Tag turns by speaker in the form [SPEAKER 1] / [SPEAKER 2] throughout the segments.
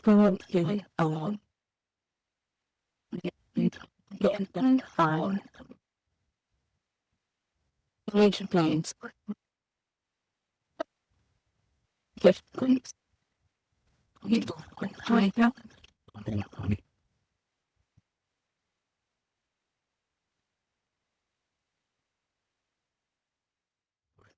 [SPEAKER 1] Probably alone. Getting fine. Rage planes. Gift things.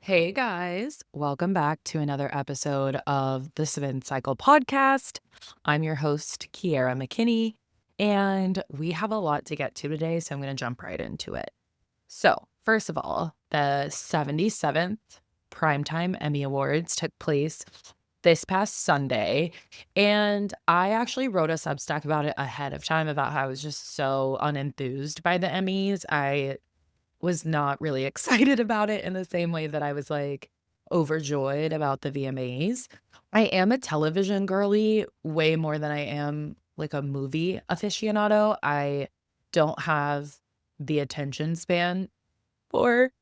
[SPEAKER 2] Hey guys, welcome back to another episode of the Severance Cycle podcast. I'm your host, Kiara McKinney, and we have a lot to get to today, so I'm going to jump right into it. So, first of all, the 77th Primetime Emmy Awards took place this past Sunday, and I actually wrote a Substack about it ahead of time about how I was just so unenthused by the Emmys. I was not really excited about it in the same way that I was, like, overjoyed about the VMAs. I am a television girly way more than I am, like, a movie aficionado. I don't have the attention span for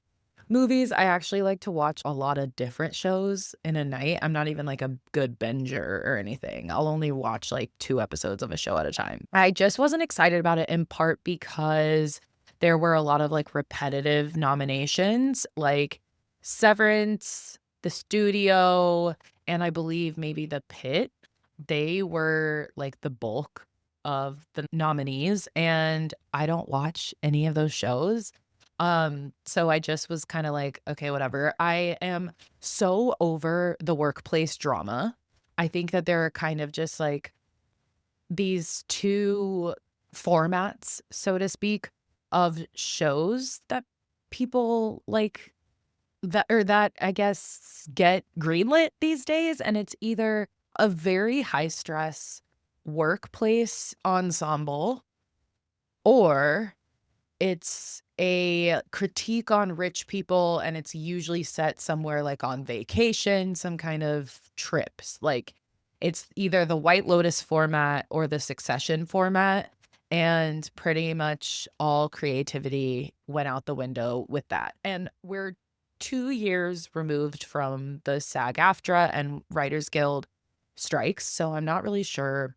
[SPEAKER 2] movies. I actually like to watch a lot of different shows in a night. I'm not even, like, a good binger or anything. I'll only watch, like, 2 episodes of a show at a time. I just wasn't excited about it in part because there were a lot of, like, repetitive nominations, like Severance, The Studio, and I believe maybe The Pitt. They were, like, the bulk of the nominees, and I don't watch any of those shows. So I just was kinda like, "Okay, whatever." I am so over the workplace drama. I think that there are kind of just, like, these 2 formats, so to speak, of shows that people like that I guess get greenlit these days, and it's either a very high stress workplace ensemble or it's a critique on rich people, and it's usually set somewhere, like, on vacation, some kind of trips, like, it's either the White Lotus format or the Succession format, and pretty much all creativity went out the window with that, and we're 2 years removed from the SAG-AFTRA and Writers Guild strikes, so I'm not really sure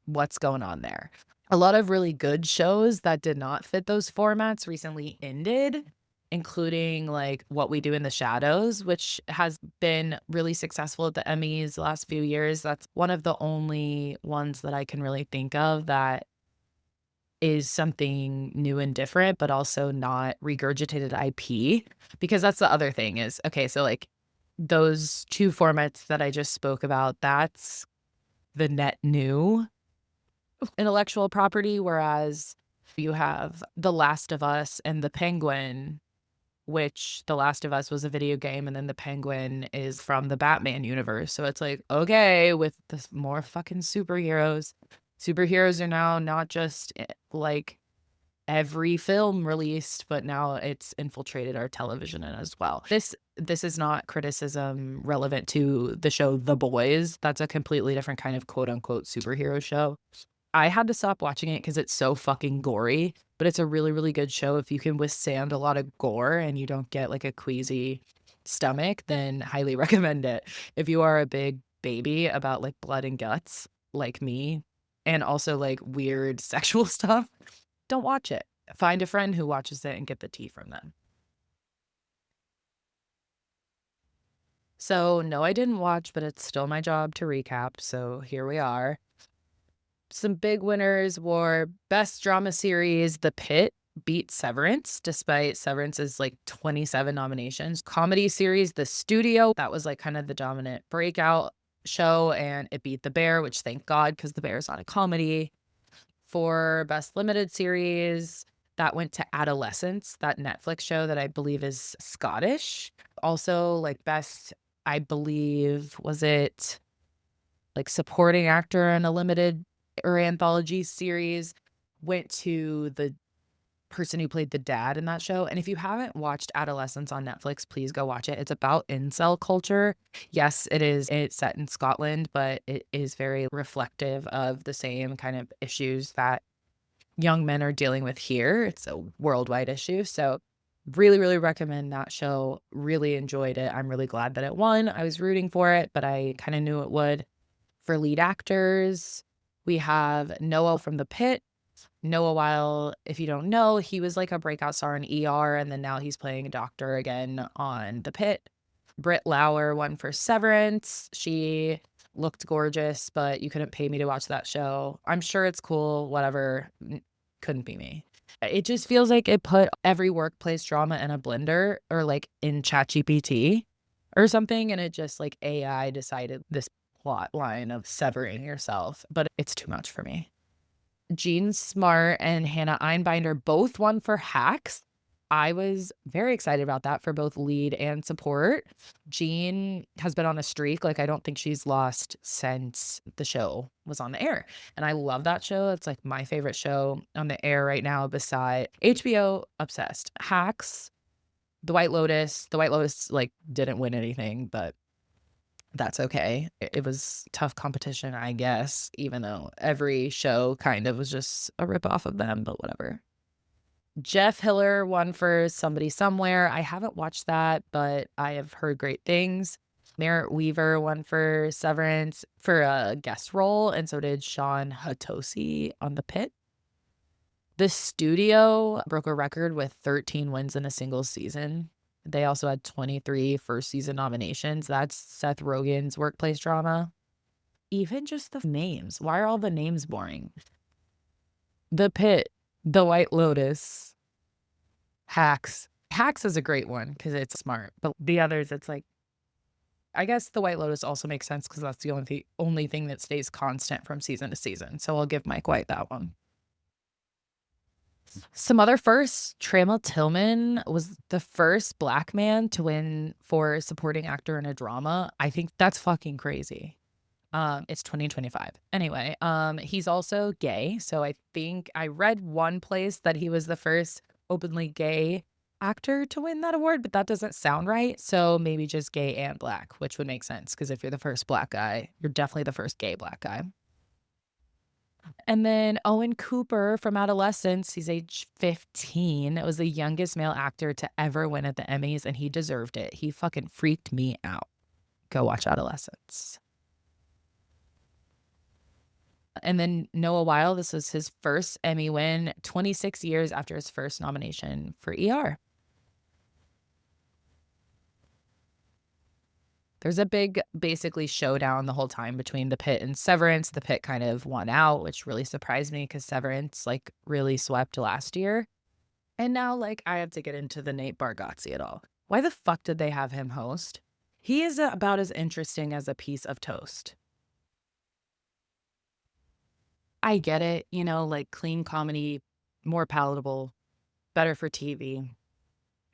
[SPEAKER 2] what's going on there. A lot of really good shows that did not fit those formats recently ended, including, like, What We Do in the Shadows, which has been really successful at the Emmys the last few years. That's one of the only ones that I can really think of that is something new and different, but also not regurgitated IP, because that's the other thing is, okay, so, like, those 2 formats that I just spoke about, that's the net new intellectual property, whereas you have The Last of Us and The Penguin, which The Last of Us was a video game, and then The Penguin is from the Batman universe. So it's like, okay, with this more fucking superheroes. Superheroes are now not just like every film released, but now it's infiltrated our television as well. This is not criticism relevant to the show The Boys. That's a completely different kind of quote unquote superhero show. I had to stop watching it because it's so fucking gory, but it's a really, really good show. If you can withstand a lot of gore and you don't get, like, a queasy stomach, then highly recommend it. If you are a big baby about, like, blood and guts, like me, and also, like, weird sexual stuff, don't watch it. Find a friend who watches it and get the tea from them. So, no, I didn't watch, but it's still my job to recap, so here we are. Some big winners were Best Drama Series, The Pitt beat Severance, despite Severance's, like, 27 nominations. Comedy Series, The Studio, that was, like, kind of the dominant breakout show, and it beat The Bear, which thank God, because The Bear is not a comedy. For Best Limited Series, that went to Adolescence, that Netflix show that I believe is Scottish. Also, like, Best, I believe, was it, like, Supporting Actor in a Limited or Anthology Series, went to the person who played the dad in that show, and if you haven't watched Adolescence on Netflix, please go watch it. It's about incel culture. Yes, it's set in Scotland, but it is very reflective of the same kind of issues that young men are dealing with here. It's a worldwide issue, so really, really recommend that show. Really enjoyed it. I'm really glad that it won. I was rooting for it, but I kinda knew it would. For lead actors, we have Noah from The Pitt. Noah Weil, if you don't know, he was like a breakout star in ER, and then now he's playing a doctor again on The Pitt. Britt Lauer won for Severance. She looked gorgeous, but you couldn't pay me to watch that show. I'm sure it's cool, whatever. Couldn't be me. It just feels like it put every workplace drama in a blender or like in ChatGPT or something, and it just like AI decided this plot line of severing yourself, but it's too much for me. Jean Smart and Hannah Einbinder both won for Hacks. I was very excited about that for both lead and support. Jean has been on a streak. Like, I don't think she's lost since the show was on the air. And I love that show. It's like my favorite show on the air right now beside HBO. Obsessed. Hacks, The White Lotus. The White Lotus like didn't win anything, but that's okay. It was tough competition, I guess, even though every show kind of was just a ripoff of them, but whatever. Jeff Hiller won for Somebody Somewhere. I haven't watched that, but I have heard great things. Merritt Weaver won for Severance for a guest role, and so did Sean Hatosi on The Pitt. The Studio broke a record with 13 wins in a single season. They also had 23 first season nominations. That's Seth Rogen's workplace drama. Even just the names. Why are all the names boring? The Pitt, The White Lotus, Hacks. Hacks is a great one because it's smart. But the others, it's like, I guess The White Lotus also makes sense because that's the only thing that stays constant from season to season. So I'll give Mike White that one. Some other firsts, Trammell Tillman was the first Black man to win for supporting actor in a drama. I think that's fucking crazy. It's 2025. Anyway, he's also gay. So I think I read one place that he was the first openly gay actor to win that award, but that doesn't sound right. So maybe just gay and Black, which would make sense because if you're the first Black guy, you're definitely the first gay Black guy. And then Owen Cooper from Adolescence, he's age 15. It was the youngest male actor to ever win at the Emmys, and he deserved it. He fucking freaked me out. Go watch Adolescence. And then Noah Weil, this was his first Emmy win 26 years after his first nomination for ER. There's a big, basically, showdown the whole time between The Pitt and Severance. The Pitt kind of won out, which really surprised me because Severance, like, really swept last year. And now, like, I have to get into the Nate Bargatze at all. Why the fuck did they have him host? He is about as interesting as a piece of toast. I get it, you know, like clean comedy, more palatable, better for TV.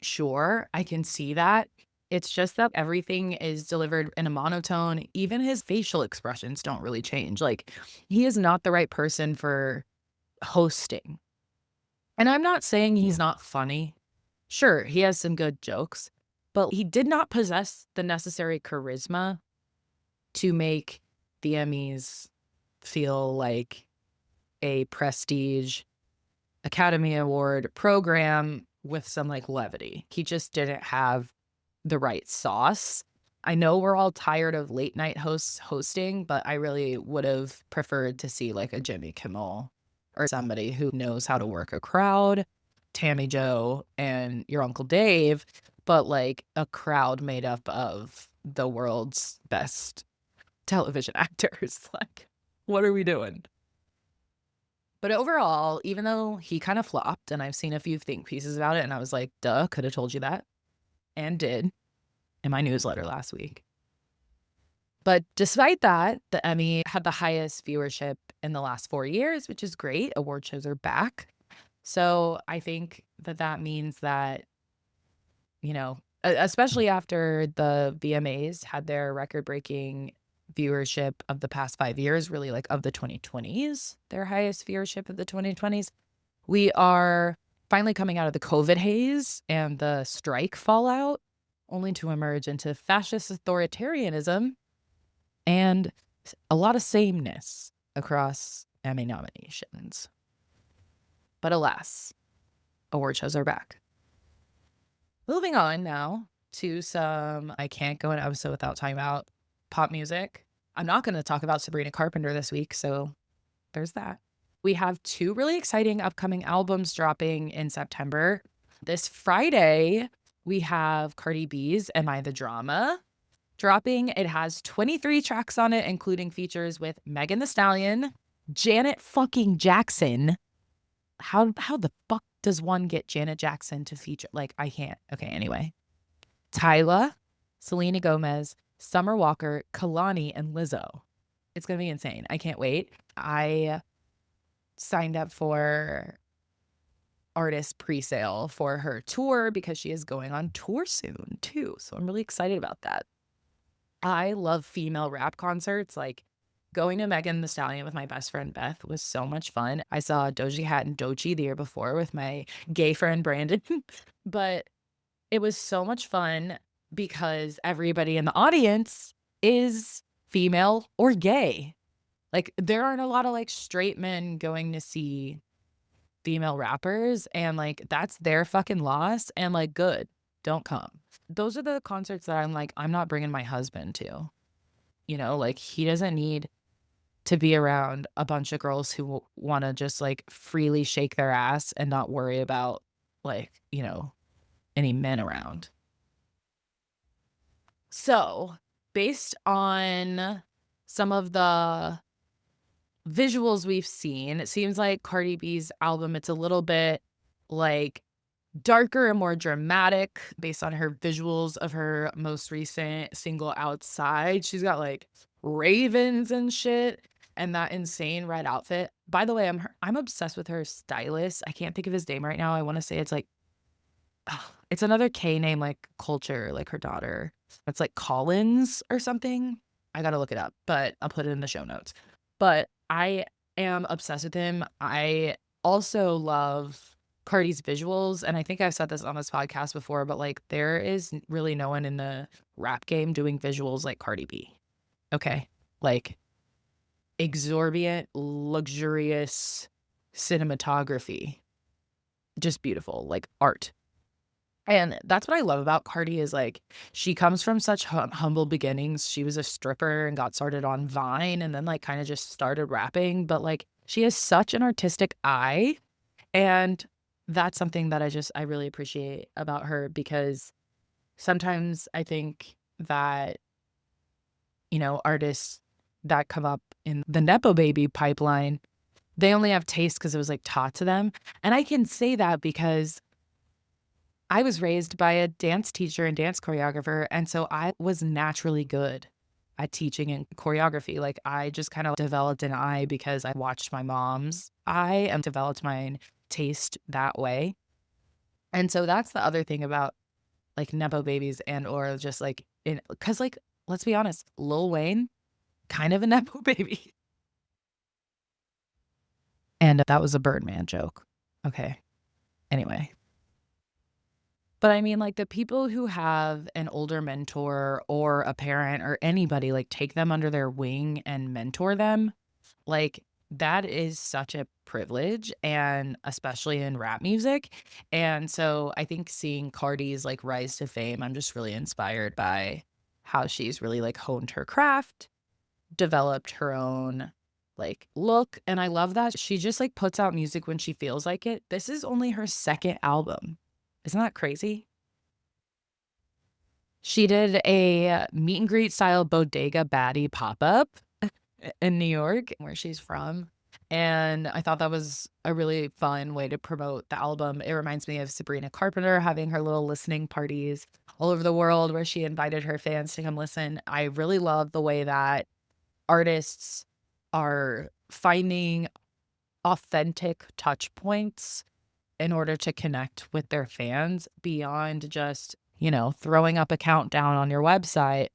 [SPEAKER 2] Sure, I can see that. It's just that everything is delivered in a monotone. Even his facial expressions don't really change. Like, he is not the right person for hosting. And I'm not saying he's not funny. Sure, he has some good jokes, but he did not possess the necessary charisma to make the Emmys feel like a prestige Academy Award program with some like levity. He just didn't have the right sauce. I know we're all tired of late night hosts hosting, but I really would have preferred to see like a Jimmy Kimmel or somebody who knows how to work a crowd, Tammy Joe and your Uncle Dave, but like a crowd made up of the world's best television actors. Like, what are we doing? But overall, even though he kind of flopped, and I've seen a few think pieces about it, and I was like, duh, could have told you that, and did in my newsletter last week. But despite that, the Emmy had the highest viewership in the last 4 years, which is great. Award shows are back. So I think that that means that, you know, especially after the VMAs had their record-breaking viewership of the past 5 years, really like of the 2020s, their highest viewership of the 2020s. We are finally coming out of the COVID haze and the strike fallout, only to emerge into fascist authoritarianism and a lot of sameness across Emmy nominations. But alas, award shows are back. Moving on now to some, I can't go an episode without talking about pop music. I'm not going to talk about Sabrina Carpenter this week, so there's that. We have 2 really exciting upcoming albums dropping in September. This Friday, we have Cardi B's Am I the Drama dropping. It has 23 tracks on it, including features with Megan Thee Stallion, Janet fucking Jackson. How the fuck does one get Janet Jackson to feature? Like, I can't. Okay, anyway. Tyla, Selena Gomez, Summer Walker, Kalani, and Lizzo. It's going to be insane. I can't wait. I signed up for artist pre-sale for her tour because she is going on tour soon too. So I'm really excited about that. I love female rap concerts. Like, going to Megan Thee Stallion with my best friend Beth was so much fun. I saw Doja Cat and Doechii the year before with my gay friend Brandon, but it was so much fun because everybody in the audience is female or gay. Like, there aren't a lot of like straight men going to see female rappers, and like that's their fucking loss, and like, good, don't come. Those are the concerts that I'm like, I'm not bringing my husband to. You know, like, he doesn't need to be around a bunch of girls who want to just like freely shake their ass and not worry about like, you know, any men around. So, based on some of the visuals we've seen, it seems like Cardi B's album, it's a little bit like darker and more dramatic based on her visuals of her most recent single Outside. She's got like ravens and shit and that insane red outfit. By the way, I'm obsessed with her stylist. I can't think of his name right now. I want to say it's like it's another K name, like Culture, like her daughter. It's like Collins or something. I gotta look it up, but I'll put it in the show notes. But I am obsessed with him. I also love Cardi's visuals, and I think I've said this on this podcast before, but like, there is really no one in the rap game doing visuals like Cardi B. Okay? Like, exorbitant, luxurious cinematography. Just beautiful, like art. And that's what I love about Cardi is like, she comes from such humble beginnings. She was a stripper and got started on Vine and then like kind of just started rapping, but like, she has such an artistic eye, and that's something that I really appreciate about her, because sometimes I think that, you know, artists that come up in the Nepo baby pipeline, they only have taste because it was like taught to them. And I can say that because I was raised by a dance teacher and dance choreographer, and so I was naturally good at teaching and choreography. Like, I just kind of developed an eye because I watched my mom's eye and developed my taste that way. And so that's the other thing about like Nepo babies and or just like because like, let's be honest, Lil Wayne, kind of a Nepo baby. And that was a Birdman joke. Okay. Anyway. But I mean, like, the people who have an older mentor or a parent or anybody, like, take them under their wing and mentor them, like, that is such a privilege, and especially in rap music. And so I think seeing Cardi's like rise to fame, I'm just really inspired by how she's really like honed her craft, developed her own like look. And I love that she just like puts out music when she feels like it. This is only her second album. Isn't that crazy? She did a meet and greet style bodega baddie pop-up in New York, where she's from. And I thought that was a really fun way to promote the album. It reminds me of Sabrina Carpenter having her little listening parties all over the world where she invited her fans to come listen. I really love the way that artists are finding authentic touch points in order to connect with their fans beyond just, you know, throwing up a countdown on your website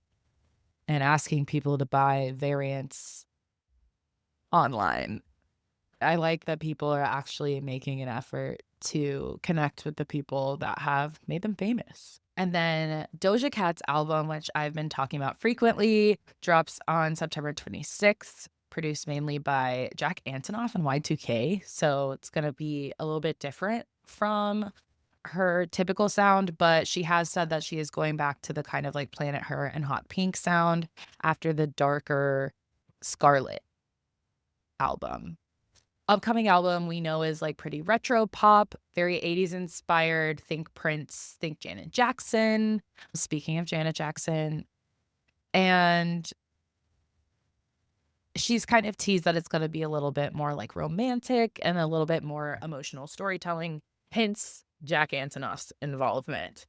[SPEAKER 2] and asking people to buy variants online. I like that people are actually making an effort to connect with the people that have made them famous. And then Doja Cat's album, which I've been talking about frequently, drops on September 26th, produced mainly by Jack Antonoff and Y2K. So it's going to be a little bit different from her typical sound, but she has said that she is going back to the kind of like Planet Her and Hot Pink sound after the darker Scarlet album. Upcoming album we know is like pretty retro pop, very 80s inspired. Think Prince, think Janet Jackson. Speaking of Janet Jackson, and she's kind of teased that it's going to be a little bit more like romantic and a little bit more emotional storytelling, hence Jack Antonoff's involvement.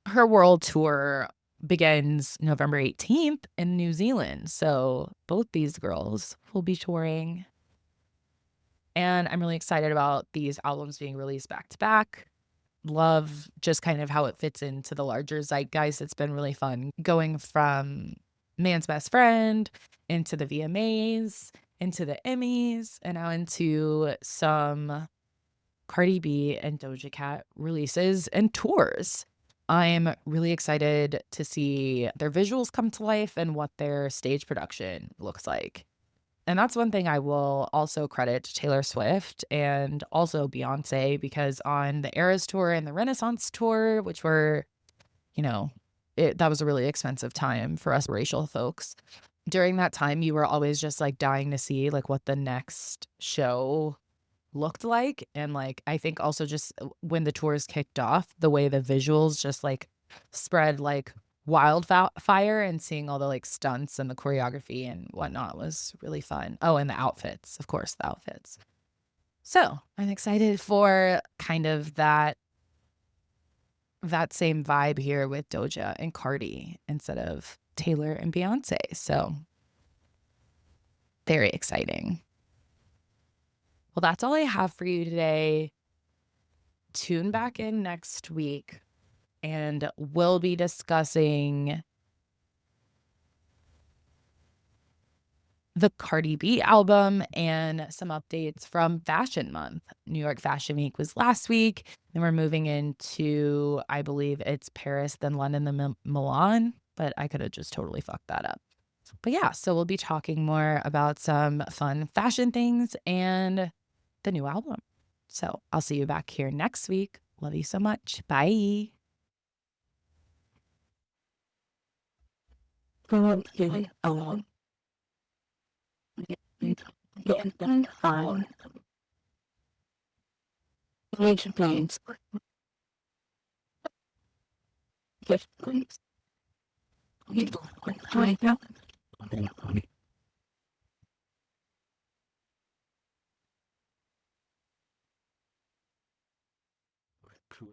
[SPEAKER 2] Her world tour begins November 18th in New Zealand, so both these girls will be touring. And I'm really excited about these albums being released back to back. Love just kind of how it fits into the larger zeitgeist. It's been really fun going from Man's Best Friend into the VMAs, into the Emmys, and now into some Cardi B and Doja Cat releases and tours. I'm really excited to see their visuals come to life and what their stage production looks like. And that's one thing I will also credit to Taylor Swift and also Beyonce, because on the Eras Tour and the Renaissance Tour, which were, that was a really expensive time for us racial folks. During that time, you were always just like dying to see like what the next show looked like. And like, I think also just when the tours kicked off, the way the visuals just like spread like wildfire, and seeing all the like stunts and the choreography and whatnot was really fun. Oh, and the outfits, of course, the outfits. So I'm excited for kind of that same vibe here with Doja and Cardi instead of Taylor and Beyonce. So very exciting. Well, that's all I have for you today. Tune back in next week and we'll be discussing the Cardi B album and some updates from Fashion Month. New York Fashion Week was last week. Then we're moving into, I believe it's Paris, then London, then Milan. But I could have just totally fucked that up. But yeah, so we'll be talking more about some fun fashion things and the new album. So I'll see you back here next week. Love you so much. Bye.
[SPEAKER 1] Formulaic. Formation planes. Gift.